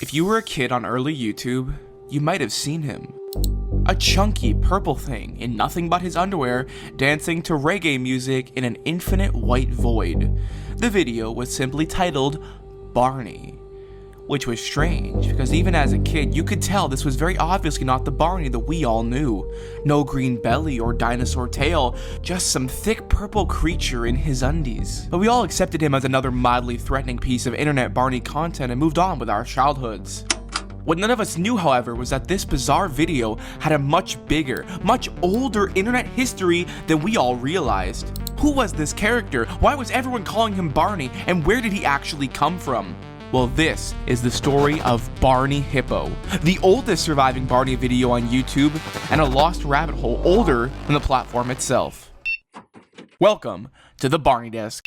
If you were a kid on early YouTube, you might have seen him. A chunky purple thing in nothing but his underwear dancing to reggae music in an infinite white void. The video was simply titled Barney, which was strange because even as a kid you could tell this was very obviously not the Barney that we all knew. No green belly or dinosaur tail, just some thick purple creature in his undies. But we all accepted him as another mildly threatening piece of internet Barney content and moved on with our childhoods. What none of us knew, however, was that this bizarre video had a much bigger, much older internet history than we all realized. Who was this character? Why was everyone calling him Barney? And where did he actually come from? Well, this is the story of Barney Hippo, the oldest surviving Barney video on YouTube, and a lost rabbit hole older than the platform itself. Welcome to the Barney Desk.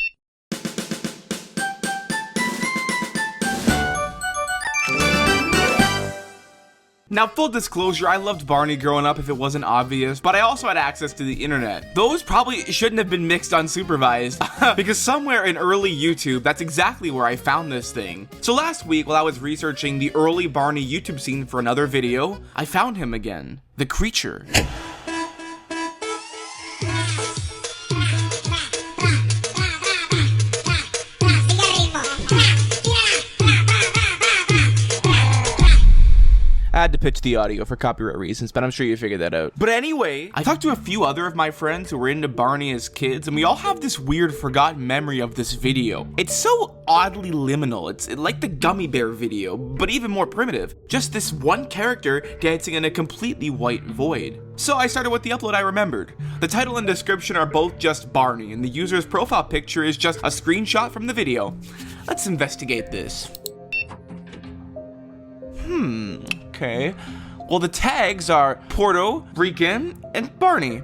Now, full disclosure, I loved Barney growing up if it wasn't obvious, but I also had access to the internet. Those probably shouldn't have been mixed unsupervised, because somewhere in early YouTube, that's exactly where I found this thing. So last week, while I was researching the early Barney YouTube scene for another video, I found him again. The creature. I had to pitch the audio for copyright reasons, but I'm sure you figured that out. But anyway, I talked to a few other of my friends who were into Barney as kids, and we all have this weird forgotten memory of this video. It's so oddly liminal. It's like the gummy bear video, but even more primitive. Just this one character dancing in a completely white void. So I started with the upload I remembered. The title and description are both just Barney, and the user's profile picture is just a screenshot from the video. Let's investigate this. Okay. Well, the tags are Puerto Rican and Barney.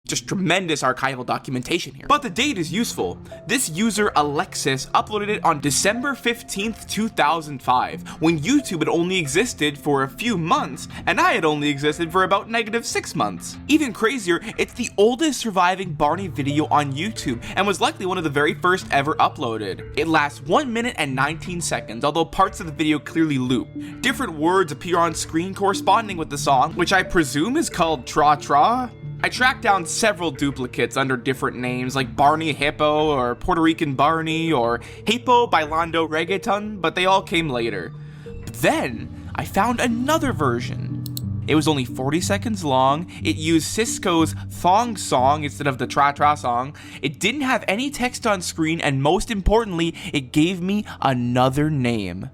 Just tremendous archival documentation here. But the date is useful. This user, Alexis, uploaded it on December 15th, 2005, when YouTube had only existed for a few months, and I had only existed for about -6 months. Even crazier, it's the oldest surviving Barney video on YouTube, and was likely one of the very first ever uploaded. It lasts 1 minute and 19 seconds, although parts of the video clearly loop. Different words appear on screen corresponding with the song, which I presume is called Tra Tra. I tracked down several duplicates under different names like Barney Hippo or Puerto Rican Barney or Hippo Bailando Reggaeton, but they all came later. But then I found another version. It was only 40 seconds long, it used Cisco's Thong Song instead of the Tra Tra song, it didn't have any text on screen, and most importantly, it gave me another name.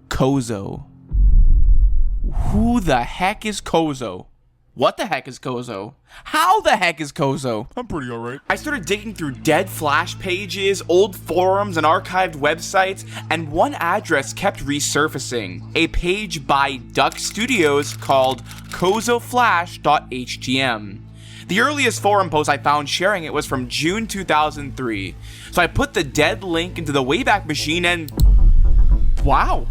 Kozo. Who the heck is Kozo? What the heck is Kozo? How the heck is Kozo? I'm pretty alright. I started digging through dead Flash pages, old forums, and archived websites, and one address kept resurfacing. A page by Duck Studios called kozoflash.htm. The earliest forum post I found sharing it was from June 2003. So I put the dead link into the Wayback Machine and... wow!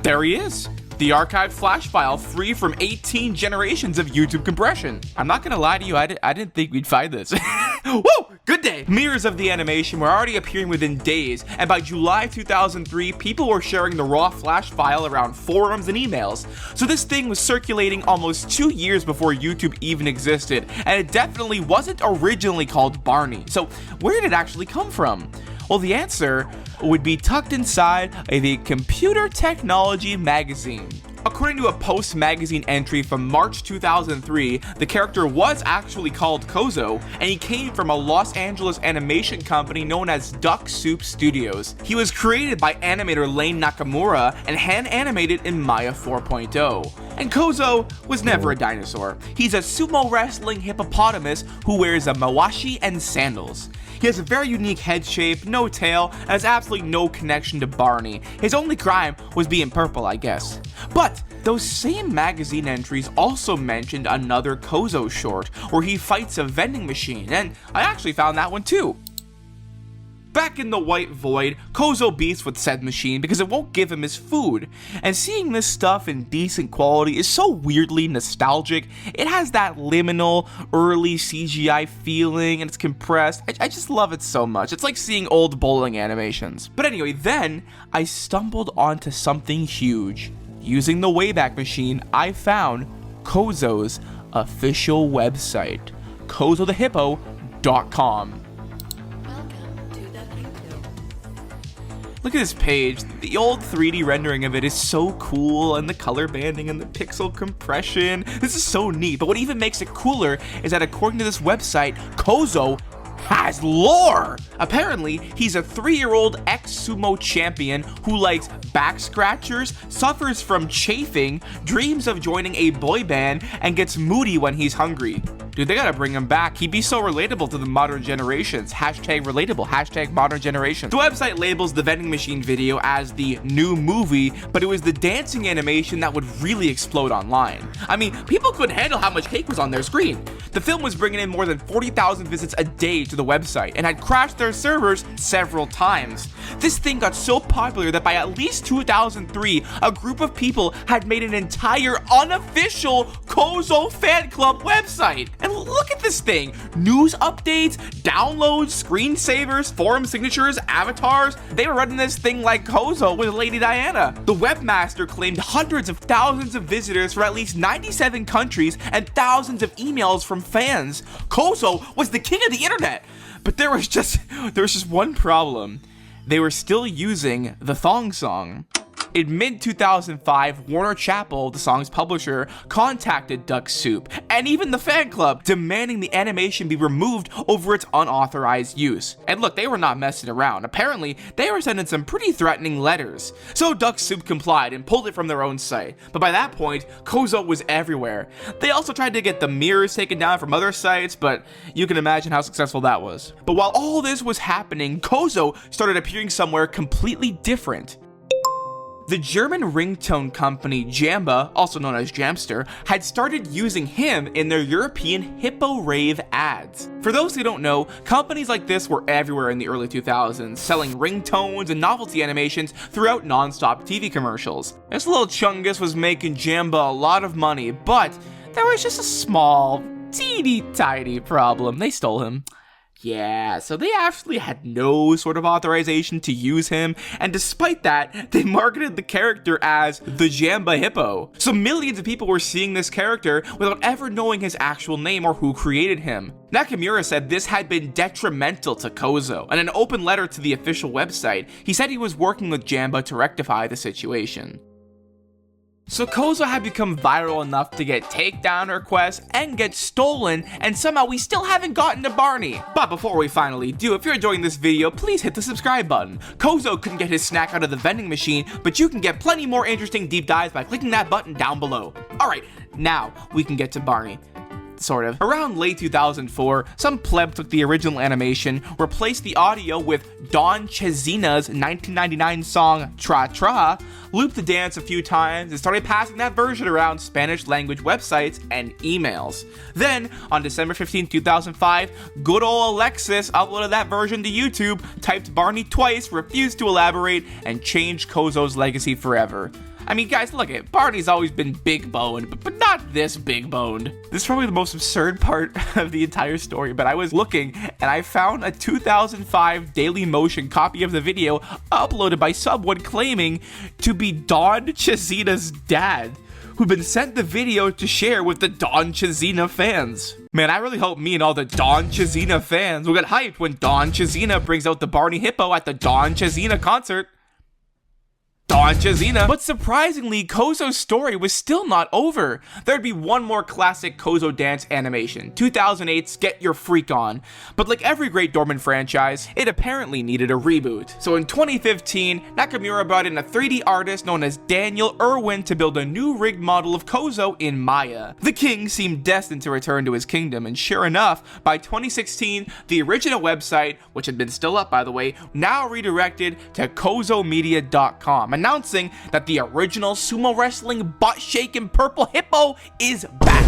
There he is. The archived Flash file, free from 18 generations of YouTube compression. I'm not gonna lie to you, I didn't think we'd find this. Woo! Good day! Mirrors of the animation were already appearing within days, and by July 2003, people were sharing the raw Flash file around forums and emails. So this thing was circulating almost 2 years before YouTube even existed, and it definitely wasn't originally called Barney. So where did it actually come from? Well, the answer would be tucked inside of a computer technology magazine. According to a Post magazine entry from March 2003, the character was actually called Kozo, and he came from a Los Angeles animation company known as Duck Soup Studios. He was created by animator Lane Nakamura and hand-animated in Maya 4.0. And Kozo was never a dinosaur. He's a sumo wrestling hippopotamus who wears a mawashi and sandals. He has a very unique head shape, no tail, and has absolutely no connection to Barney. His only crime was being purple, I guess. But those same magazine entries also mentioned another Kozo short, where he fights a vending machine, and I actually found that one too. Back in the white void, Kozo beefs with said machine because it won't give him his food. And seeing this stuff in decent quality is so weirdly nostalgic. It has that liminal, early CGI feeling and it's compressed. I just love it so much. It's like seeing old bowling animations. But anyway, then I stumbled onto something huge. Using the Wayback Machine, I found Kozo's official website, KozoTheHippo.com. Look at this page. The old 3D rendering of it is so cool, and the color banding and the pixel compression. This is so neat. But what even makes it cooler is that according to this website, Kozo has lore. Apparently, he's a 3-year-old ex-sumo champion who likes back scratchers, suffers from chafing, dreams of joining a boy band, and gets moody when he's hungry. Dude, they gotta bring him back. He'd be so relatable to the modern generations. Hashtag relatable. Hashtag modern generations. The website labels the vending machine video as the new movie, but it was the dancing animation that would really explode online. I mean, people couldn't handle how much cake was on their screen. The film was bringing in more than 40,000 visits a day to the website and had crashed their servers several times. This thing got so popular that by at least 2003, a group of people had made an entire unofficial Kozo fan club website. And look at this thing. News updates, downloads, screensavers, forum signatures, avatars. They were running this thing like Kozo with Lady Diana. The webmaster claimed hundreds of thousands of visitors from at least 97 countries and thousands of emails from fans. Kozo was the king of the internet. But there was just one problem. They were still using the thong song. In mid-2005, Warner Chappell, the song's publisher, contacted Duck Soup, and even the fan club, demanding the animation be removed over its unauthorized use. And look, they were not messing around. Apparently, they were sending some pretty threatening letters. So Duck Soup complied and pulled it from their own site. But by that point, Kozo was everywhere. They also tried to get the mirrors taken down from other sites, but you can imagine how successful that was. But while all this was happening, Kozo started appearing somewhere completely different. The German ringtone company Jamba, also known as Jamster, had started using him in their European Hippo Rave ads. For those who don't know, companies like this were everywhere in the early 2000s, selling ringtones and novelty animations throughout non-stop TV commercials. This little chungus was making Jamba a lot of money, but there was just a small, teeny-tiny problem. They stole him. Yeah, so they actually had no sort of authorization to use him, and despite that, they marketed the character as the Jamba Hippo. So millions of people were seeing this character without ever knowing his actual name or who created him. Nakamura said this had been detrimental to Kozo. In an open letter to the official website, he said he was working with Jamba to rectify the situation. So Kozo had become viral enough to get takedown requests and get stolen, and somehow we still haven't gotten to Barney. But before we finally do, if you're enjoying this video, please hit the subscribe button. Kozo couldn't get his snack out of the vending machine, but you can get plenty more interesting deep dives by clicking that button down below. Alright, now we can get to Barney. Sort of. Around late 2004, some pleb took the original animation, replaced the audio with Don Chesina's 1999 song Tra Tra, looped the dance a few times, and started passing that version around Spanish language websites and emails. Then, on December 15, 2005, good ol' Alexis uploaded that version to YouTube, typed Barney twice, refused to elaborate, and changed Kozo's legacy forever. I mean, guys, look at Barney's always been big boned, but not this big boned. This is probably the most absurd part of the entire story, but I was looking and I found a 2005 Daily Motion copy of the video uploaded by someone claiming to be Don Chesina's dad, who'd been sent the video to share with the Don Chesina fans. Man, I really hope me and all the Don Chesina fans will get hyped when Don Chesina brings out the Barney Hippo at the Don Chesina concert. Don Chesina. But surprisingly, Kozo's story was still not over. There'd be one more classic Kozo dance animation, 2008's Get Your Freak On. But like every great dormant franchise, it apparently needed a reboot. So in 2015, Nakamura brought in a 3D artist known as Daniel Irwin to build a new rigged model of Kozo in Maya. The king seemed destined to return to his kingdom, and sure enough, by 2016, the original website, which had been still up by the way, now redirected to kozomedia.com. Announcing that the original sumo wrestling butt-shaking purple hippo is back.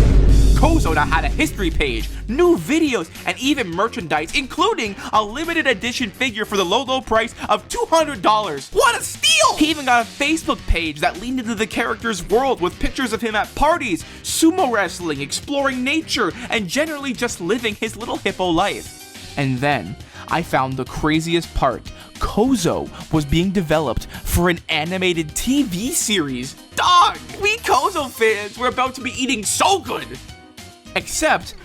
Kozo now had a history page, new videos, and even merchandise, including a limited edition figure for the low price of $200. What a steal! He even got a Facebook page that leaned into the character's world with pictures of him at parties, sumo wrestling, exploring nature, and generally just living his little hippo life. And then I found the craziest part. Kozo was being developed for an animated TV series. Dog! We Kozo fans were about to be eating so good! Except,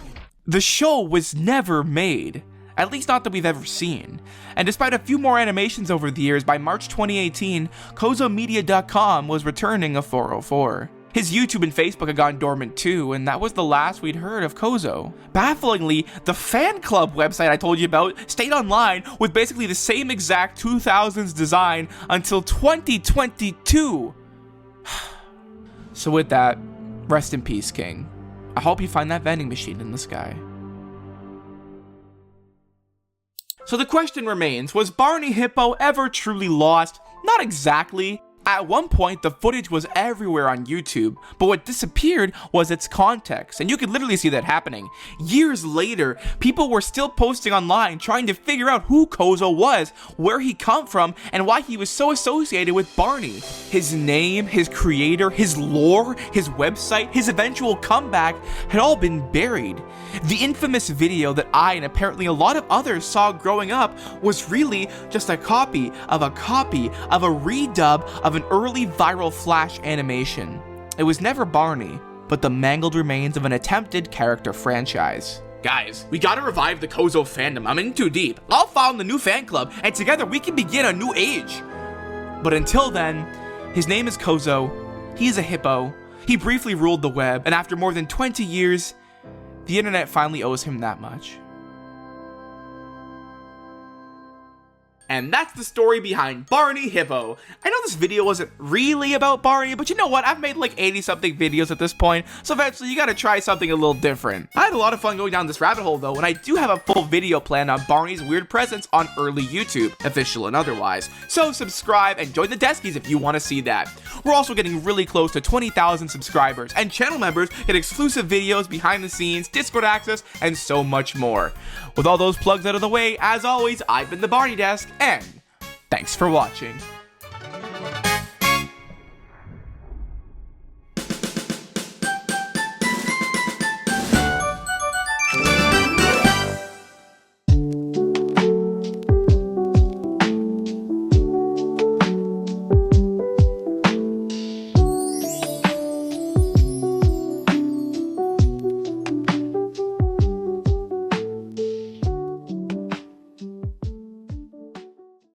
the show was never made. At least not that we've ever seen. And despite a few more animations over the years, by March 2018, KozoMedia.com was returning a 404. His YouTube and Facebook had gone dormant too, and that was the last we'd heard of Kozo. Bafflingly, the fan club website I told you about stayed online with basically the same exact 2000s design until 2022. So with that, rest in peace, King. I hope you find that vending machine in the sky. So the question remains, was Barney Hippo ever truly lost? Not exactly. At one point, the footage was everywhere on YouTube, but what disappeared was its context, and you could literally see that happening. Years later, people were still posting online trying to figure out who Kozo was, where he come from, and why he was so associated with Barney. His name, his creator, his lore, his website, his eventual comeback had all been buried. The infamous video that I and apparently a lot of others saw growing up was really just a copy of a redub of an early viral Flash animation. It was never Barney, but the mangled remains of an attempted character franchise. Guys, we gotta revive the Kozo fandom. I'm in too deep. I'll found the new fan club, and together we can begin a new age. But until then, his name is Kozo, he is a hippo, he briefly ruled the web, and after more than 20 years, the internet finally owes him that much. And that's the story behind Barney Hippo. I know this video wasn't really about Barney, but you know what? I've made like 80-something videos at this point, so eventually you gotta try something a little different. I had a lot of fun going down this rabbit hole though, and I do have a full video planned on Barney's weird presence on early YouTube, official and otherwise. So subscribe and join the Deskies if you want to see that. We're also getting really close to 20,000 subscribers, and channel members get exclusive videos, behind the scenes, Discord access, and so much more. With all those plugs out of the way, as always, I've been the Barney Desk, and thanks for watching.